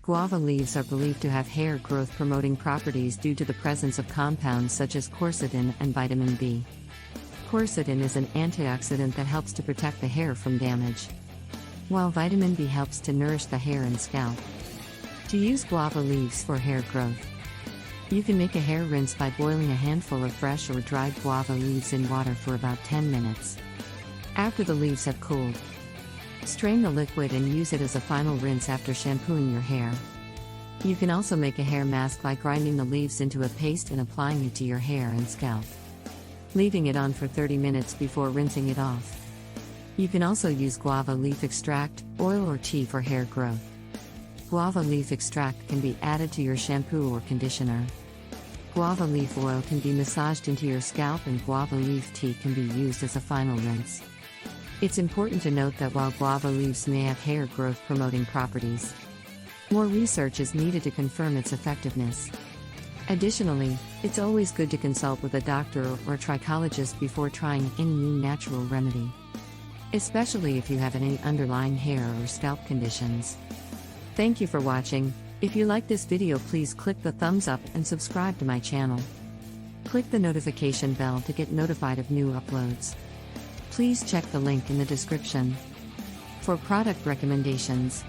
Guava leaves are believed to have hair growth promoting properties due to the presence of compounds such as quercetin and vitamin B. Quercetin is an antioxidant that helps to protect the hair from damage, while vitamin B helps to nourish the hair and scalp. To use guava leaves for hair growth, you can make a hair rinse by boiling a handful of fresh or dried guava leaves in water for about 10 minutes. After the leaves have cooled, strain the liquid and use it as a final rinse after shampooing your hair. You can also make a hair mask by grinding the leaves into a paste and applying it to your hair and scalp, leaving it on for 30 minutes before rinsing it off. You can also use guava leaf extract, oil or tea for hair growth. Guava leaf extract can be added to your shampoo or conditioner. Guava leaf oil can be massaged into your scalp and guava leaf tea can be used as a final rinse. It's important to note that while guava leaves may have hair growth promoting properties, more research is needed to confirm its effectiveness. Additionally, it's always good to consult with a doctor or a trichologist before trying any new natural remedy, especially if you have any underlying hair or scalp conditions. Thank you for watching. If you like this video, please click the thumbs up and subscribe to my channel. Click the notification bell to get notified of new uploads. Please check the link in the description for product recommendations.